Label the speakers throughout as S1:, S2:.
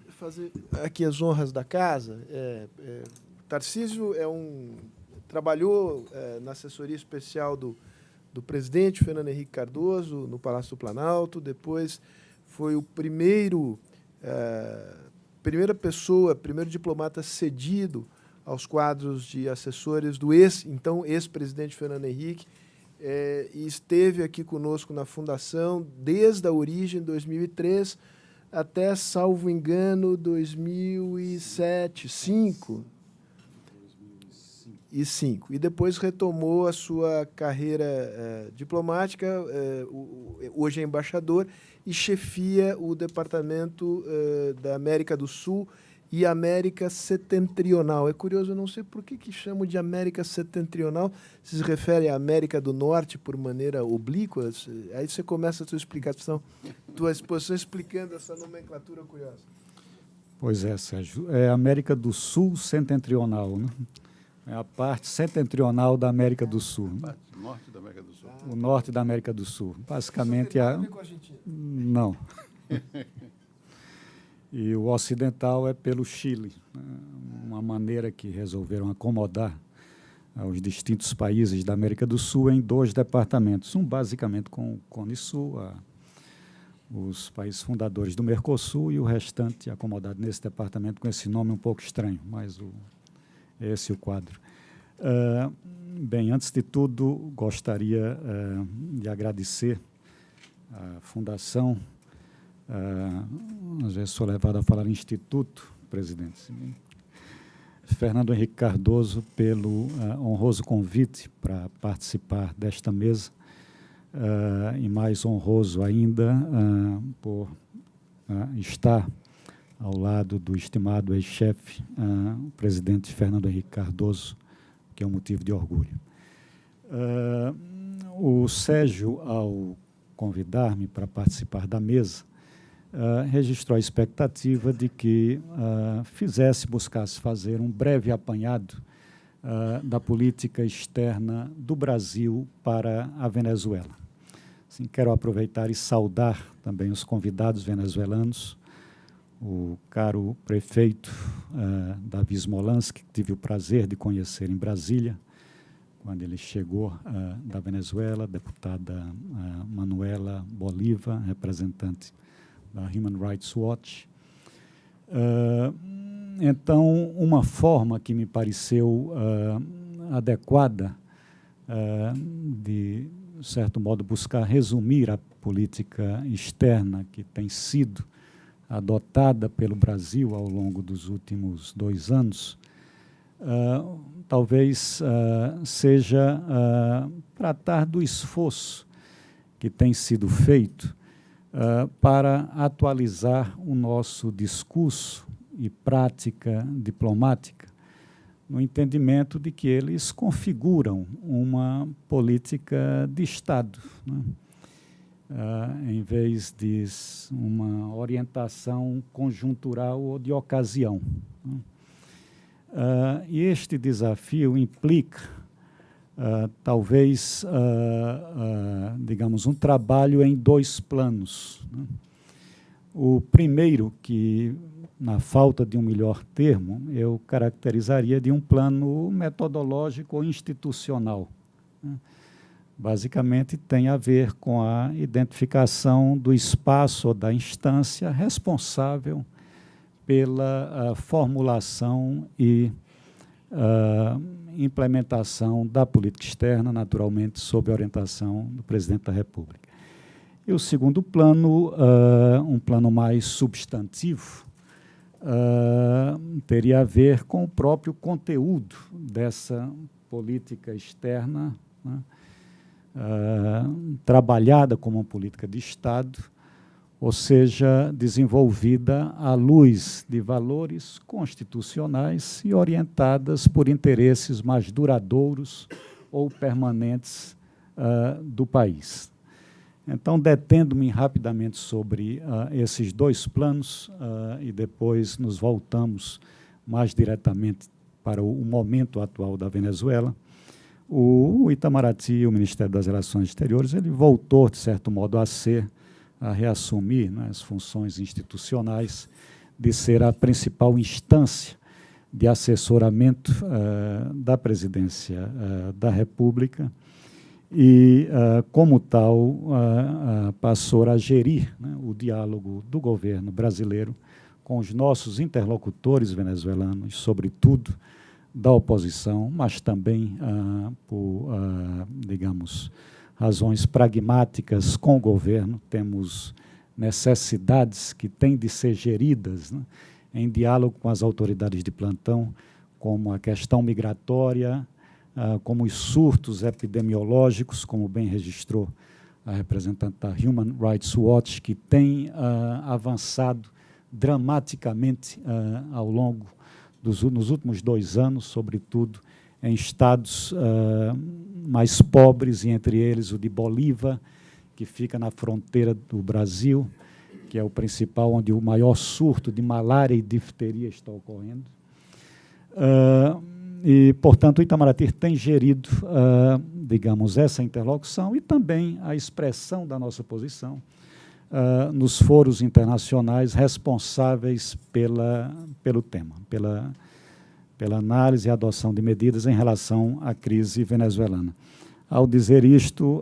S1: fazer aqui as honras da casa. Tarcísio trabalhou na assessoria especial do presidente Fernando Henrique Cardoso, no Palácio do Planalto. Depois foi o primeiro diplomata cedido aos quadros de assessores do então ex-presidente Fernando Henrique, e esteve aqui conosco na Fundação desde a origem, 2003, até, salvo engano, 2007, 2005. E depois retomou a sua carreira diplomática, hoje é embaixador, e chefia o Departamento da América do Sul e América Setentrional. É curioso, eu não sei por que chamam de América Setentrional, se refere à América do Norte por maneira oblíqua. Aí você começa a tua exposição explicando essa nomenclatura curiosa.
S2: Pois é, Sérgio. É a América do Sul setentrional, né? É a parte setentrional da América do Sul.
S3: A parte norte da América do Sul.
S2: O norte da América do Sul. Basicamente,
S1: Isso não tem nada a ver com a Argentina.
S2: Não. E o ocidental é pelo Chile, né? Uma maneira que resolveram acomodar os distintos países da América do Sul em 2 departamentos. Um, basicamente, com o Cone Sul, os países fundadores do Mercosul, e o restante acomodado nesse departamento com esse nome um pouco estranho, mas é esse o quadro. Bem, antes de tudo, gostaria de agradecer à Fundação. Às vezes sou levado a falar instituto, presidente, Fernando Henrique Cardoso, pelo honroso convite para participar desta mesa, e mais honroso ainda por estar ao lado do estimado ex-chefe, o presidente Fernando Henrique Cardoso, que é um motivo de orgulho. O Sérgio, ao convidar-me para participar da mesa, registrou a expectativa de que buscasse fazer um breve apanhado da política externa do Brasil para a Venezuela. Assim, quero aproveitar e saudar também os convidados venezuelanos, o caro prefeito Davi Smolansky, que tive o prazer de conhecer em Brasília, quando ele chegou da Venezuela, a deputada Manuela Bolívar, representante da Human Rights Watch. Então, uma forma que me pareceu adequada de certo modo, buscar resumir a política externa que tem sido adotada pelo Brasil ao longo dos últimos 2 anos, talvez seja tratar do esforço que tem sido feito para atualizar o nosso discurso e prática diplomática, no entendimento de que eles configuram uma política de Estado, né? Em vez de uma orientação conjuntural ou de ocasião, né? E este desafio implica, talvez, digamos, um trabalho em 2 planos, né? O primeiro, que, na falta de um melhor termo, eu caracterizaria de um plano metodológico ou institucional, né? Basicamente, tem a ver com a identificação do espaço ou da instância responsável pela formulação e implementação da política externa, naturalmente, sob a orientação do presidente da República. E o segundo plano, um plano mais substantivo, teria a ver com o próprio conteúdo dessa política externa, né? Trabalhada como uma política de Estado, ou seja, desenvolvida à luz de valores constitucionais e orientadas por interesses mais duradouros ou permanentes do país. Então, detendo-me rapidamente sobre esses 2 planos e depois nos voltamos mais diretamente para o momento atual da Venezuela. O Itamaraty, o Ministério das Relações Exteriores, ele voltou, de certo modo, a reassumir, né, as funções institucionais de ser a principal instância de assessoramento da Presidência da República e, como tal, passou a gerir, né, o diálogo do governo brasileiro com os nossos interlocutores venezuelanos, sobretudo da oposição, mas também por, digamos, razões pragmáticas com o governo. Temos necessidades que têm de ser geridas, né, em diálogo com as autoridades de plantão, como a questão migratória, como os surtos epidemiológicos, como bem registrou a representante da Human Rights Watch, que tem avançado dramaticamente ao longo nos últimos 2 anos, sobretudo em estados mais pobres, e entre eles o de Bolívar, que fica na fronteira do Brasil, que é o principal, onde o maior surto de malária e difteria está ocorrendo. E, portanto, o Itamaraty tem gerido, digamos, essa interlocução e também a expressão da nossa posição nos foros internacionais responsáveis pelo tema, pela análise e adoção de medidas em relação à crise venezuelana. Ao dizer isto,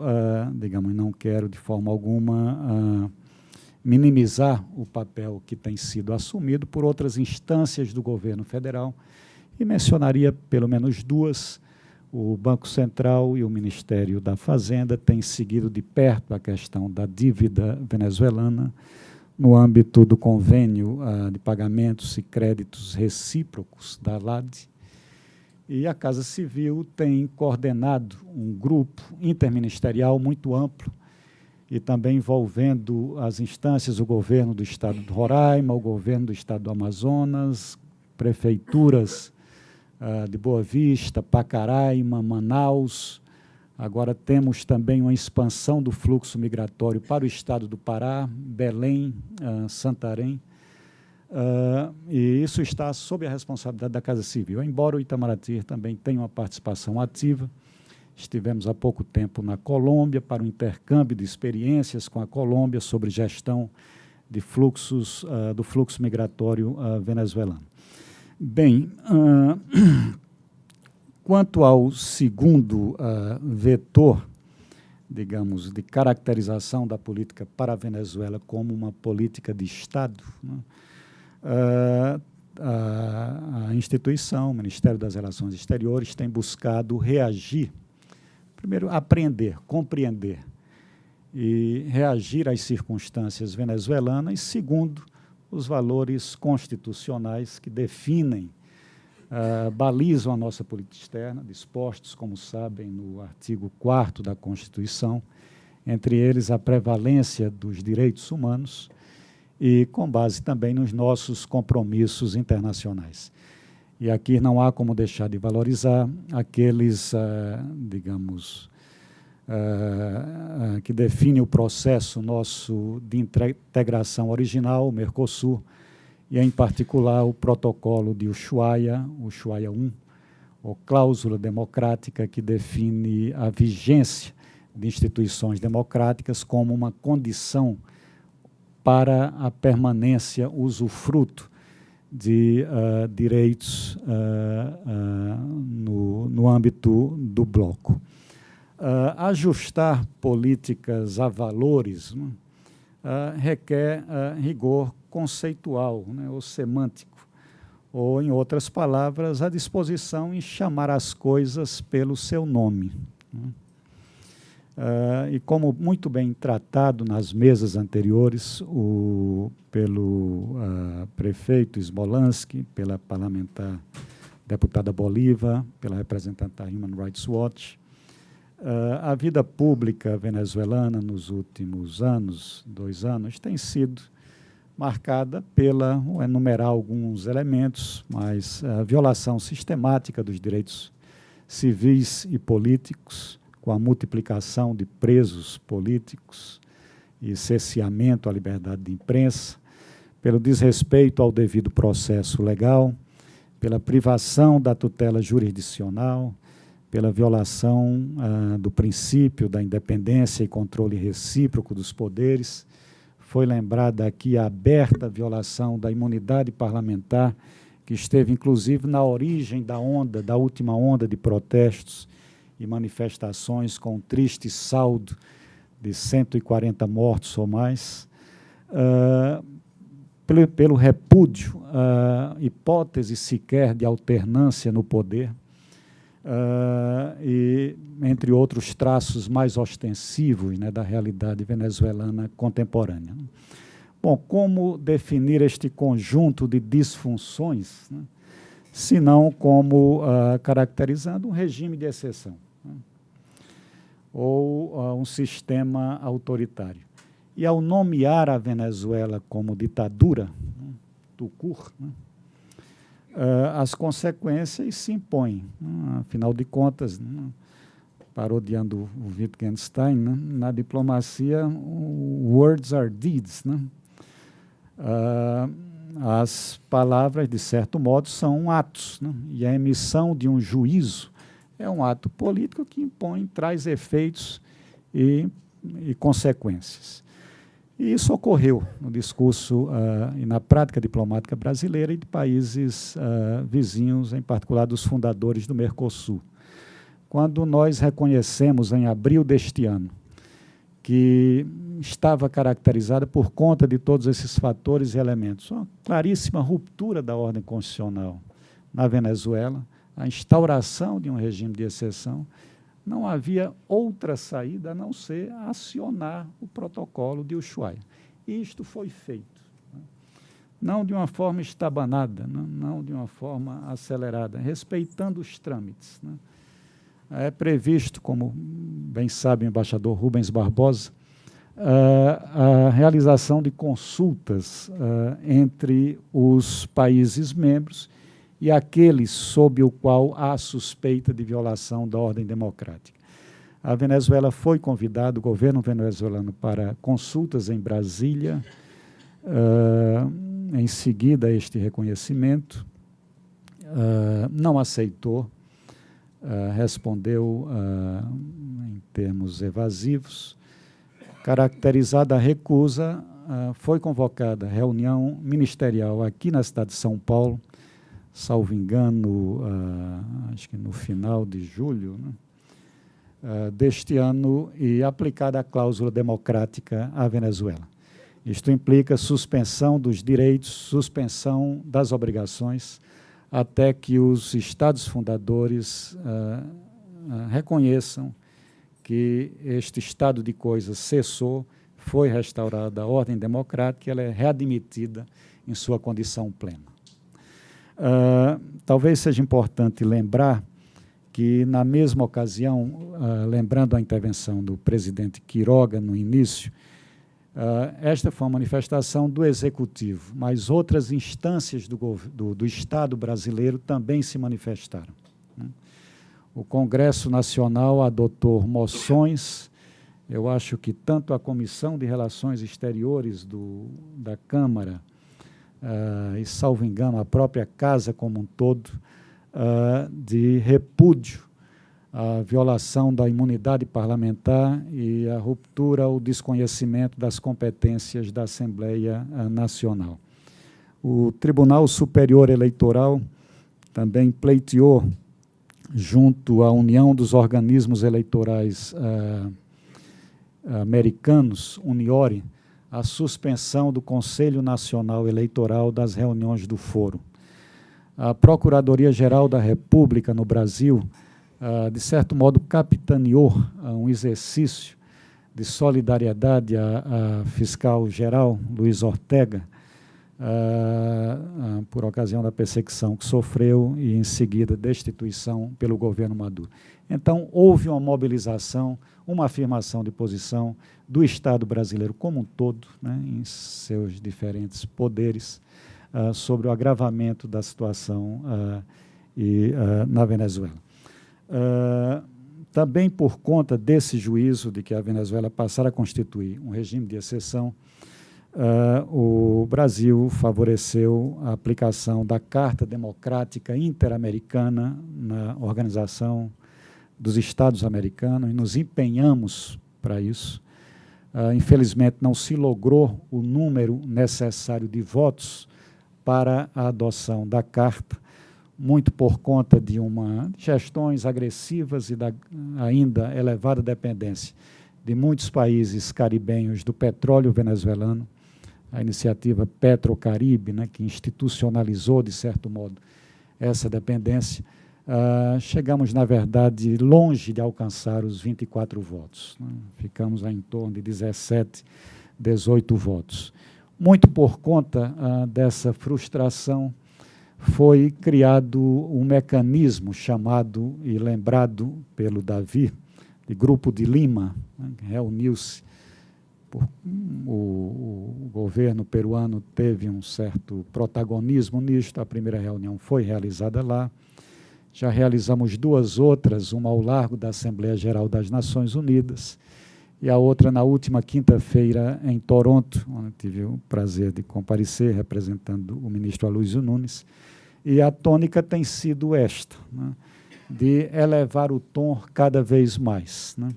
S2: digamos, não quero de forma alguma minimizar o papel que tem sido assumido por outras instâncias do governo federal, e mencionaria pelo menos 2. O Banco Central e o Ministério da Fazenda têm seguido de perto a questão da dívida venezuelana no âmbito do convênio de pagamentos e créditos recíprocos da LAD, e a Casa Civil tem coordenado um grupo interministerial muito amplo, e também envolvendo as instâncias, o governo do Estado do Roraima, o governo do Estado do Amazonas, prefeituras de Boa Vista, Pacaraima, Manaus. Agora temos também uma expansão do fluxo migratório para o estado do Pará, Belém, Santarém, e isso está sob a responsabilidade da Casa Civil, embora o Itamaraty também tenha uma participação ativa. Estivemos há pouco tempo na Colômbia para o intercâmbio de experiências com a Colômbia sobre gestão de fluxos, do fluxo migratório venezuelano. Bem, quanto ao segundo vetor, digamos, de caracterização da política para a Venezuela como uma política de Estado, né, a instituição, o Ministério das Relações Exteriores, tem buscado reagir, primeiro, apreender, compreender e reagir às circunstâncias venezuelanas, e, segundo, os valores constitucionais que definem, balizam a nossa política externa, dispostos, como sabem, no artigo 4º da Constituição, entre eles a prevalência dos direitos humanos e com base também nos nossos compromissos internacionais. E aqui não há como deixar de valorizar aqueles, digamos, que definem o processo nosso de integração original, o Mercosul, e, em particular, o protocolo de Ushuaia, Ushuaia I, ou cláusula democrática, que define a vigência de instituições democráticas como uma condição para a permanência, usufruto de direitos no âmbito do bloco. Ajustar políticas a valores, né, requer rigor conceitual, né, ou semântico, ou, em outras palavras, a disposição em chamar as coisas pelo seu nome, né. E como muito bem tratado nas mesas anteriores, pelo prefeito Smolansky, pela parlamentar deputada Bolívar, pela representante da Human Rights Watch, a vida pública venezuelana nos últimos anos, 2 anos, tem sido marcada pela, vou enumerar alguns elementos, mas a violação sistemática dos direitos civis e políticos, com a multiplicação de presos políticos e cerceamento à liberdade de imprensa, pelo desrespeito ao devido processo legal, pela privação da tutela jurisdicional, pela violação do princípio da independência e controle recíproco dos poderes, foi lembrada aqui a aberta violação da imunidade parlamentar, que esteve, inclusive, na origem da última onda de protestos e manifestações com um triste saldo de 140 mortos ou mais, pelo repúdio à hipótese sequer de alternância no poder, e entre outros traços mais ostensivos, né, da realidade venezuelana contemporânea. Bom, como definir este conjunto de disfunções, né, se não como caracterizando um regime de exceção, né, ou um sistema autoritário. E ao nomear a Venezuela como ditadura, né, tucur, né, as consequências se impõem. Afinal de contas, né, parodiando o Wittgenstein, né, na diplomacia, words are deeds. Né? As palavras, de certo modo, são atos, né? E a emissão de um juízo é um ato político que impõe, traz efeitos e consequências. E isso ocorreu no discurso e na prática diplomática brasileira e de países vizinhos, em particular dos fundadores do Mercosul. Quando nós reconhecemos, em abril deste ano, que estava caracterizada por conta de todos esses fatores e elementos, uma claríssima ruptura da ordem constitucional na Venezuela, a instauração de um regime de exceção, não havia outra saída a não ser acionar o protocolo de Ushuaia. E isto foi feito, né? Não de uma forma estabanada, não de uma forma acelerada, respeitando os trâmites, né? É previsto, como bem sabe o embaixador Rubens Barbosa, a realização de consultas entre os países membros e aqueles sob o qual há suspeita de violação da ordem democrática. A Venezuela foi convidada, o governo venezuelano, para consultas em Brasília, em seguida a este reconhecimento, não aceitou, respondeu em termos evasivos, caracterizada a recusa, foi convocada reunião ministerial aqui na cidade de São Paulo, salvo engano, acho que no final de julho, né, deste ano, e aplicada a cláusula democrática à Venezuela. Isto implica suspensão dos direitos, suspensão das obrigações, até que os Estados fundadores reconheçam que este estado de coisas cessou, foi restaurada a ordem democrática e ela é readmitida em sua condição plena. Talvez seja importante lembrar que, na mesma ocasião, lembrando a intervenção do presidente Quiroga no início, esta foi uma manifestação do Executivo, mas outras instâncias do Estado brasileiro também se manifestaram, né? O Congresso Nacional adotou moções, eu acho que tanto a Comissão de Relações Exteriores da Câmara, e, salvo engano, a própria Casa como um todo, de repúdio à violação da imunidade parlamentar e à ruptura ou desconhecimento das competências da Assembleia Nacional. O Tribunal Superior Eleitoral também pleiteou, junto à União dos Organismos Eleitorais Americanos, Uniore, a suspensão do Conselho Nacional Eleitoral das reuniões do Foro. A Procuradoria-Geral da República no Brasil, de certo modo, capitaneou um exercício de solidariedade à fiscal-geral, Luiz Ortega, por ocasião da perseguição que sofreu e, em seguida, destituição pelo governo Maduro. Então, houve uma mobilização, uma afirmação de posição do Estado brasileiro como um todo, né, em seus diferentes poderes, sobre o agravamento da situação na Venezuela. Também por conta desse juízo de que a Venezuela passara a constituir um regime de exceção, o Brasil favoreceu a aplicação da Carta Democrática Interamericana na Organização dos Estados Americanos e nos empenhamos para isso, Infelizmente, não se logrou o número necessário de votos para a adoção da Carta, muito por conta de gestões agressivas e da ainda elevada dependência de muitos países caribenhos do petróleo venezuelano, a iniciativa Petrocaribe, né, que institucionalizou, de certo modo, essa dependência. Chegamos, na verdade, longe de alcançar os 24 votos. Né? Ficamos em torno de 17, 18 votos. Muito por conta dessa frustração, foi criado um mecanismo chamado e lembrado pelo Davi, de Grupo de Lima, né? Reuniu-se. O governo peruano teve um certo protagonismo nisto. A primeira reunião foi realizada lá. Já realizamos 2 outras, uma ao largo da Assembleia Geral das Nações Unidas e a outra na última quinta-feira em Toronto, onde tive o prazer de comparecer, representando o ministro Aloysio Nunes. E a tônica tem sido esta, né, de elevar o tom cada vez mais, né?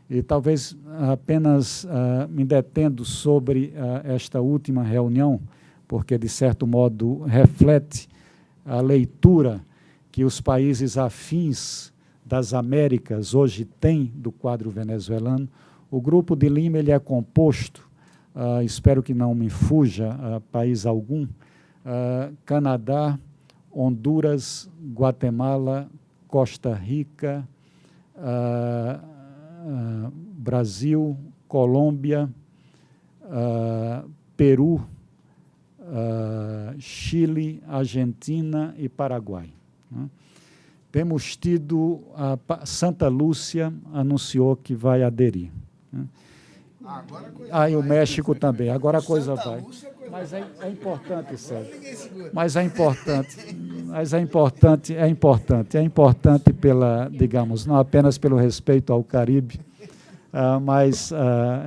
S2: E talvez apenas me detendo sobre esta última reunião, porque, de certo modo, reflete a leitura que os países afins das Américas hoje têm do quadro venezuelano. O Grupo de Lima ele é composto, espero que não me fuja país algum, Canadá, Honduras, Guatemala, Costa Rica, Brasil, Colômbia, Peru, Chile, Argentina e Paraguai. Né? Temos tido, Santa Lúcia anunciou que vai aderir. Né? E o México também. Agora a coisa vai. Mas é importante, Sérgio. Mas é importante pela, digamos, não apenas pelo respeito ao Caribe, mas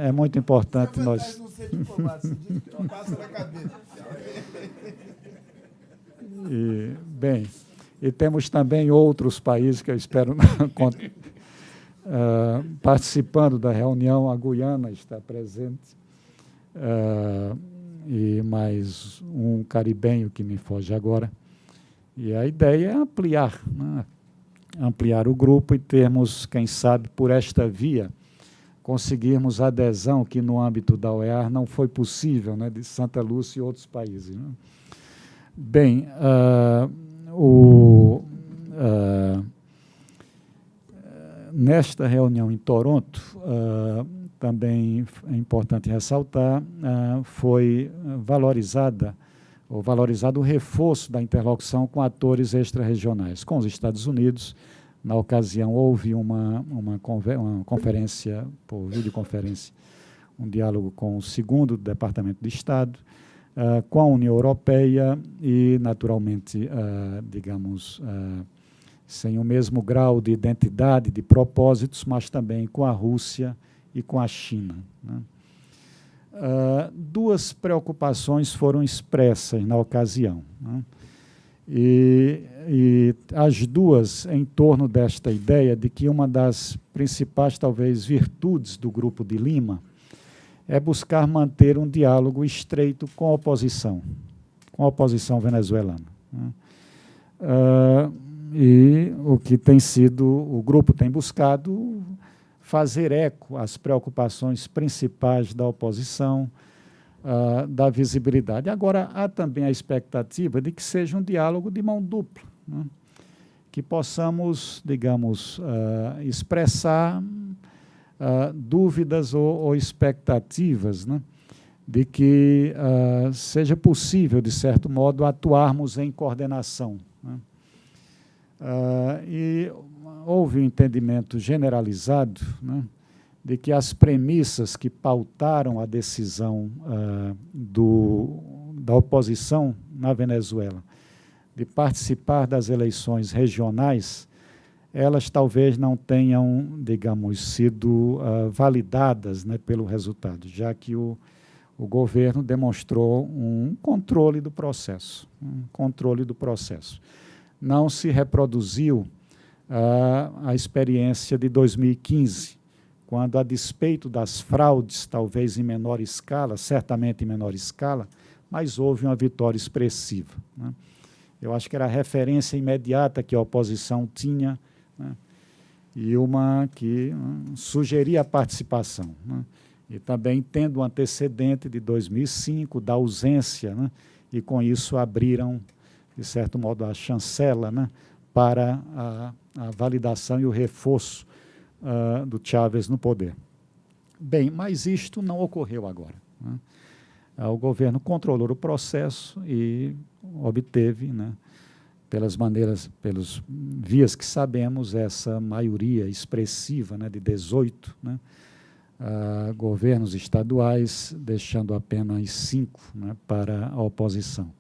S2: é muito importante nós. Bem, e temos também outros países que eu espero participando da reunião. A Guiana está presente, e mais um caribenho que me foge agora. E a ideia é ampliar, né? Ampliar o grupo e termos, quem sabe, por esta via, conseguirmos adesão que no âmbito da OEA não foi possível, né, de Santa Lúcia e outros países. Né? Bem, nesta reunião em Toronto, também é importante ressaltar, foi valorizado o reforço da interlocução com atores extra-regionais, com os Estados Unidos. Na ocasião, houve uma conferência, por videoconferência, um diálogo com o 2º Departamento de Estado, com a União Europeia e, naturalmente, digamos, sem o mesmo grau de identidade, de propósitos, mas também com a Rússia e com a China. Né? 2 preocupações foram expressas na ocasião, né? E as 2 em torno desta ideia de que uma das principais, talvez, virtudes do Grupo de Lima é buscar manter um diálogo estreito com a oposição venezuelana. Né? E o que tem sido, o grupo tem buscado fazer eco às preocupações principais da oposição, da visibilidade. Agora, há também a expectativa de que seja um diálogo de mão dupla, né? Que possamos, digamos, expressar dúvidas ou expectativas, né? De que seja possível, de certo modo, atuarmos em coordenação, né? E houve um entendimento generalizado, né, de que as premissas que pautaram a decisão da oposição na Venezuela de participar das eleições regionais, elas talvez não tenham, digamos, sido validadas, né, pelo resultado, já que o governo demonstrou um controle do processo. Não se reproduziu a experiência de 2015, quando, a despeito das fraudes, talvez em menor escala, certamente em menor escala, mas houve uma vitória expressiva, né? Eu acho que era a referência imediata que a oposição tinha, né? E uma que sugeria a participação, né? E também tendo um antecedente de 2005, da ausência, né? E com isso abriram, de certo modo, a chancela, né? Para a validação e o reforço do Chávez no poder. Bem, mas isto não ocorreu agora, né? O governo controlou o processo e obteve, né, pelas vias que sabemos, essa maioria expressiva, né, de 18, né, governos estaduais, deixando apenas 5, né, para a oposição.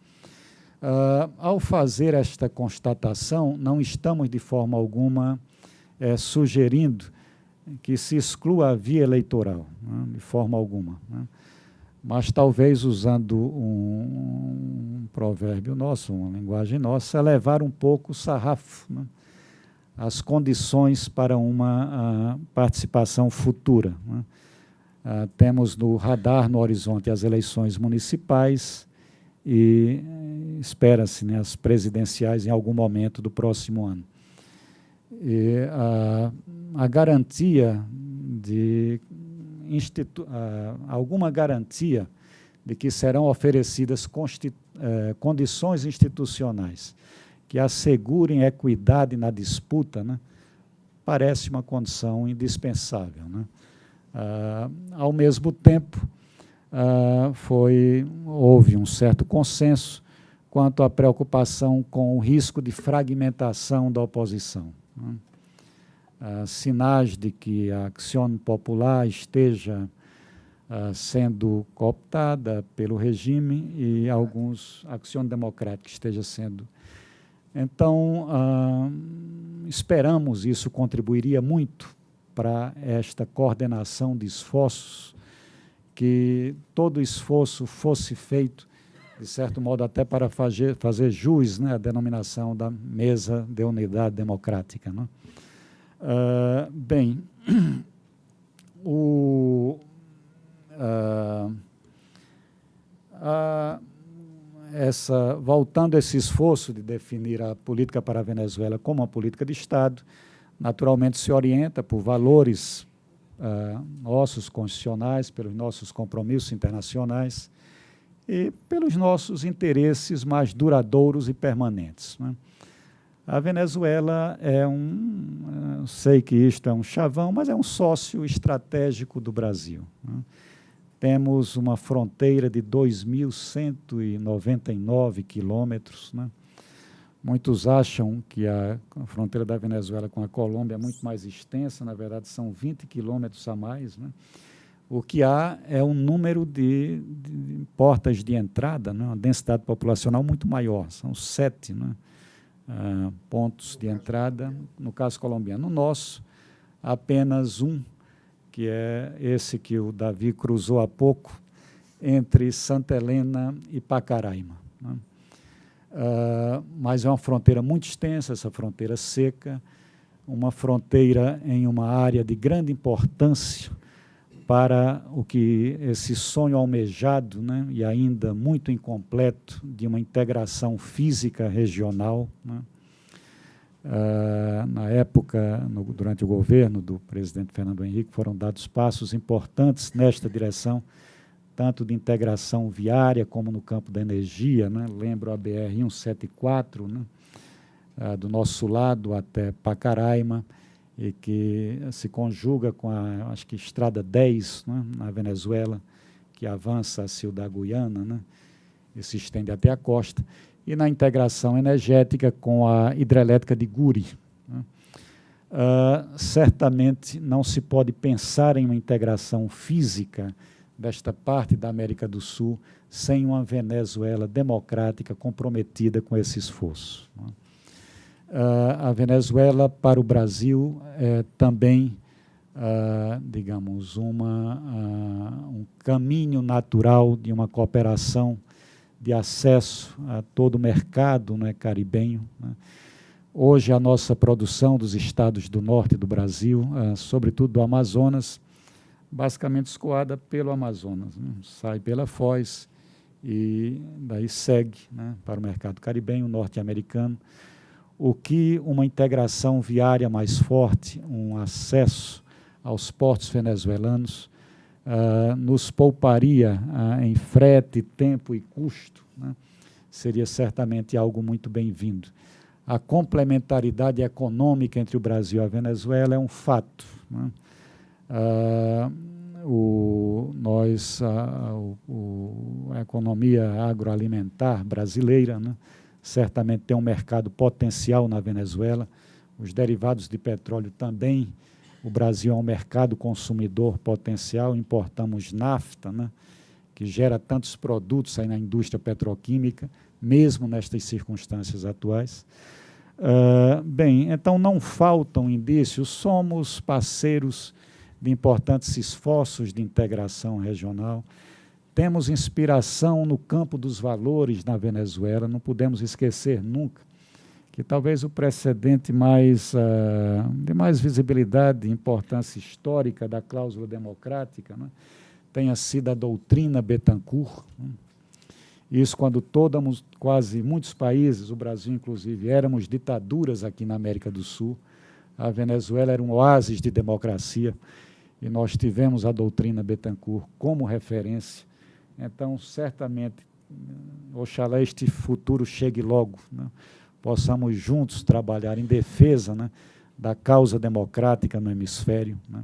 S2: Ao fazer esta constatação, não estamos de forma alguma sugerindo que se exclua a via eleitoral, né, de forma alguma, né? Mas talvez, usando um provérbio nosso, uma linguagem nossa, elevar um pouco o sarrafo, né? As condições para uma participação futura, né? Temos no radar, no horizonte, as eleições municipais e espera-se, né, as presidenciais em algum momento do próximo ano. E a garantia de alguma garantia de que serão oferecidas condições institucionais que assegurem equidade na disputa, né, parece uma condição indispensável, né? Ao mesmo tempo, houve um certo consenso quanto à preocupação com o risco de fragmentação da oposição, né? Sinais de que a Action Popular esteja sendo cooptada pelo regime e alguns Action Democrática esteja sendo. Então, esperamos, isso contribuiria muito para esta coordenação de esforços, que todo esforço fosse feito, de certo modo, até para fazer jus, né, à denominação da Mesa de Unidade Democrática, né? Bem, voltando a esse esforço de definir a política para a Venezuela como uma política de Estado, naturalmente se orienta por valores nossos constitucionais, pelos nossos compromissos internacionais e pelos nossos interesses mais duradouros e permanentes, né? A Venezuela sei que isto é um chavão, mas é um sócio estratégico do Brasil, né? Temos uma fronteira de 2.199 quilômetros, né? Muitos acham que a fronteira da Venezuela com a Colômbia é muito mais extensa, na verdade são 20 quilômetros a mais, né? O que há é um número de portas de entrada, né? Uma densidade populacional muito maior, são 7, né? Pontos de entrada, no caso colombiano. No nosso, apenas um, que é esse que o Davi cruzou há pouco, entre Santa Helena e Pacaraima, né? Mas é uma fronteira muito extensa, essa fronteira seca, uma fronteira em uma área de grande importância para o que esse sonho almejado, né, e ainda muito incompleto, de uma integração física regional, né? Na época, durante o governo do presidente Fernando Henrique, foram dados passos importantes nesta direção, tanto de integração viária como no campo da energia, né? Lembro a BR-174, né, do nosso lado até Pacaraima, e que se conjuga com acho que Estrada 10, né, na Venezuela, que avança a Ciudad Guiana, né, e se estende até a costa, e na integração energética com a hidrelétrica de Guri, né? Certamente não se pode pensar em uma integração física desta parte da América do Sul sem uma Venezuela democrática comprometida com esse esforço, né? A Venezuela, para o Brasil, é também, digamos, um caminho natural de uma cooperação de acesso a todo o mercado, né, caribenho, né? Hoje, a nossa produção dos estados do norte do Brasil, sobretudo do Amazonas, basicamente escoada pelo Amazonas, né? Sai pela Foz e daí segue, né, para o mercado caribenho, norte-americano, o que uma integração viária mais forte, um acesso aos portos venezuelanos, nos pouparia em frete, tempo e custo, né? Seria certamente algo muito bem-vindo. A complementaridade econômica entre o Brasil e a Venezuela é um fato, né? A economia agroalimentar brasileira, né, certamente tem um mercado potencial na Venezuela. Os derivados de petróleo também. O Brasil é um mercado consumidor potencial. Importamos nafta, né, que gera tantos produtos aí na indústria petroquímica, mesmo nestas circunstâncias atuais. Bem, então não faltam indícios, somos parceiros de importantes esforços de integração regional. Temos inspiração no campo dos valores na Venezuela, não podemos esquecer nunca que talvez o precedente de mais visibilidade e importância histórica da cláusula democrática, né, tenha sido a doutrina Bettencourt, né? Isso quando quase muitos países, o Brasil inclusive, éramos ditaduras aqui na América do Sul. A Venezuela era um oásis de democracia e nós tivemos a doutrina Bettencourt como referência. Então, certamente, oxalá este futuro chegue logo, né? Possamos juntos trabalhar em defesa, né, da causa democrática no hemisfério, né?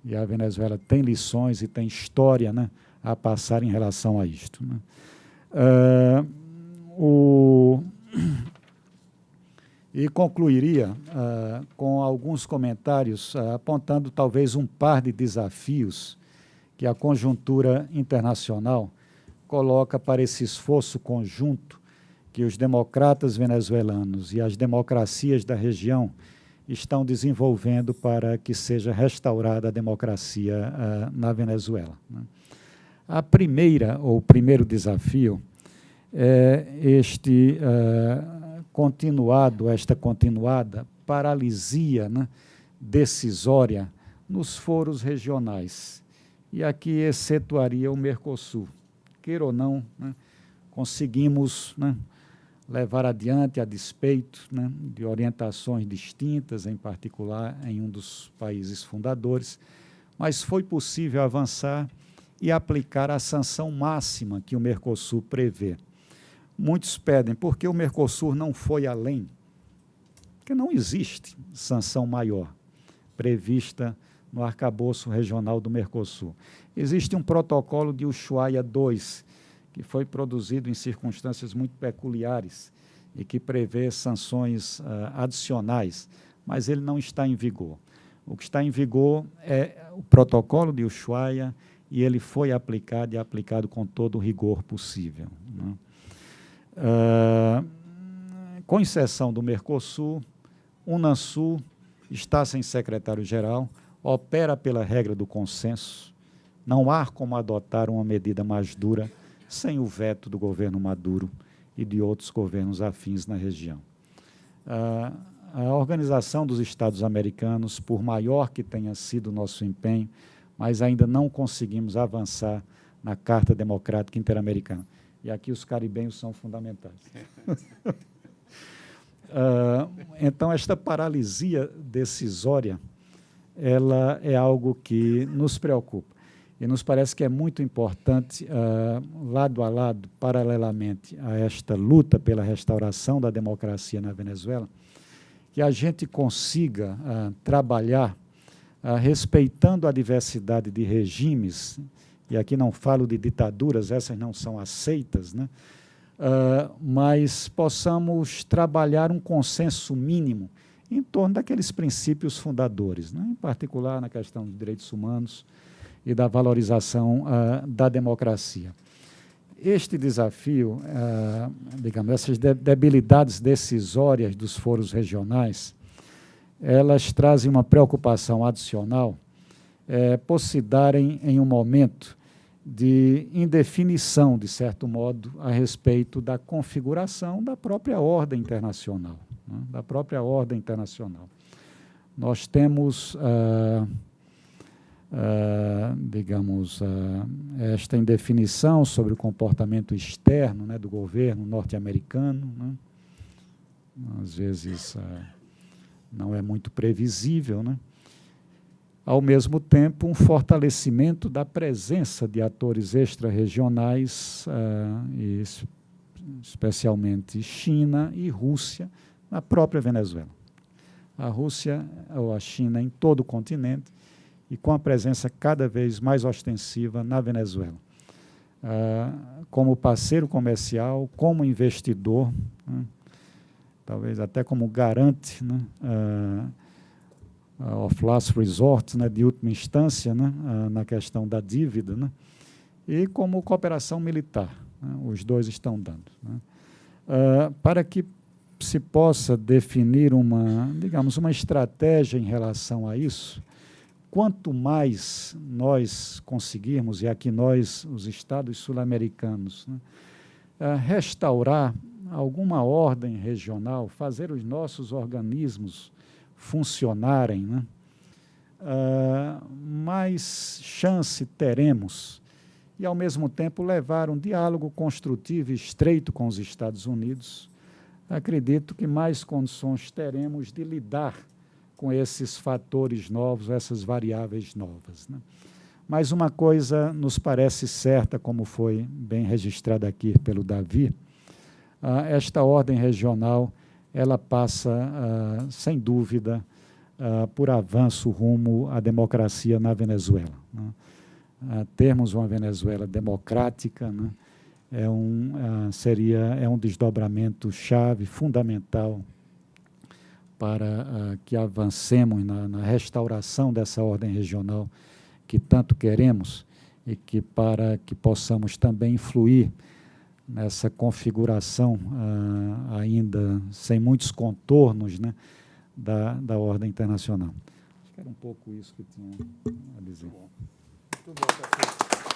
S2: E a Venezuela tem lições e tem história, né, a passar em relação a isto, né? E concluiria com alguns comentários apontando talvez um par de desafios que a conjuntura internacional coloca para esse esforço conjunto que os democratas venezuelanos e as democracias da região estão desenvolvendo para que seja restaurada a democracia na Venezuela, né? O primeiro desafio é esta continuada paralisia, né, decisória nos foros regionais. E aqui excetuaria o Mercosul. Queira ou não, né, conseguimos, né, levar adiante a despeito, né, de orientações distintas, em particular em um dos países fundadores, mas foi possível avançar e aplicar a sanção máxima que o Mercosul prevê. Muitos pedem, por que o Mercosul não foi além? Porque não existe sanção maior prevista no arcabouço regional do Mercosul. Existe um protocolo de Ushuaia II, que foi produzido em circunstâncias muito peculiares e que prevê sanções adicionais, mas ele não está em vigor. O que está em vigor é o protocolo de Ushuaia e ele foi aplicado e aplicado com todo o rigor possível, né? Com exceção do Mercosul, o Unasul está sem secretário-geral, opera pela regra do consenso, não há como adotar uma medida mais dura sem o veto do governo Maduro e de outros governos afins na região. A Organização dos Estados Americanos, por maior que tenha sido o nosso empenho, mas ainda não conseguimos avançar na Carta Democrática Interamericana. E aqui os caribenhos são fundamentais. Então, esta paralisia decisória, ela é algo que nos preocupa. E nos parece que é muito importante, lado a lado, paralelamente a esta luta pela restauração da democracia na Venezuela, que a gente consiga trabalhar respeitando a diversidade de regimes, e aqui não falo de ditaduras, essas não são aceitas, né? Mas possamos trabalhar um consenso mínimo em torno daqueles princípios fundadores, né? Em particular na questão dos direitos humanos e da valorização da democracia. Este desafio, digamos, essas debilidades decisórias dos foros regionais, elas trazem uma preocupação adicional por se darem em um momento de indefinição, de certo modo, a respeito da configuração da própria ordem internacional, né, da própria ordem internacional. Nós temos, digamos, esta indefinição sobre o comportamento externo, né, do governo norte-americano, né, às vezes não é muito previsível, né? Ao mesmo tempo, um fortalecimento da presença de atores extra-regionais, especialmente China e Rússia, na própria Venezuela. A Rússia ou a China em todo o continente e com a presença cada vez mais ostensiva na Venezuela. Como parceiro comercial, como investidor, né, talvez até como garante, né, of last resort, né, de última instância, né, na questão da dívida, né, e como cooperação militar, né, os dois estão dando, né, para que se possa definir digamos, uma estratégia em relação a isso. Quanto mais nós conseguirmos, e aqui nós, os estados sul-americanos, né, restaurar alguma ordem regional, fazer os nossos organismos funcionarem, né, mais chance teremos e, ao mesmo tempo, levar um diálogo construtivo e estreito com os Estados Unidos. Acredito que mais condições teremos de lidar com esses fatores novos, essas variáveis novas, né. Mas uma coisa nos parece certa, como foi bem registrado aqui pelo Davi, esta ordem regional ela passa, sem dúvida, por avanço rumo à democracia na Venezuela, né. Termos uma Venezuela democrática, né, é um desdobramento chave, fundamental, para que avancemos na restauração dessa ordem regional que tanto queremos e que para que possamos também influir nessa configuração ainda sem muitos contornos, né, da ordem internacional. Acho que era um pouco isso que tinha a dizer.
S1: Muito bom, Café.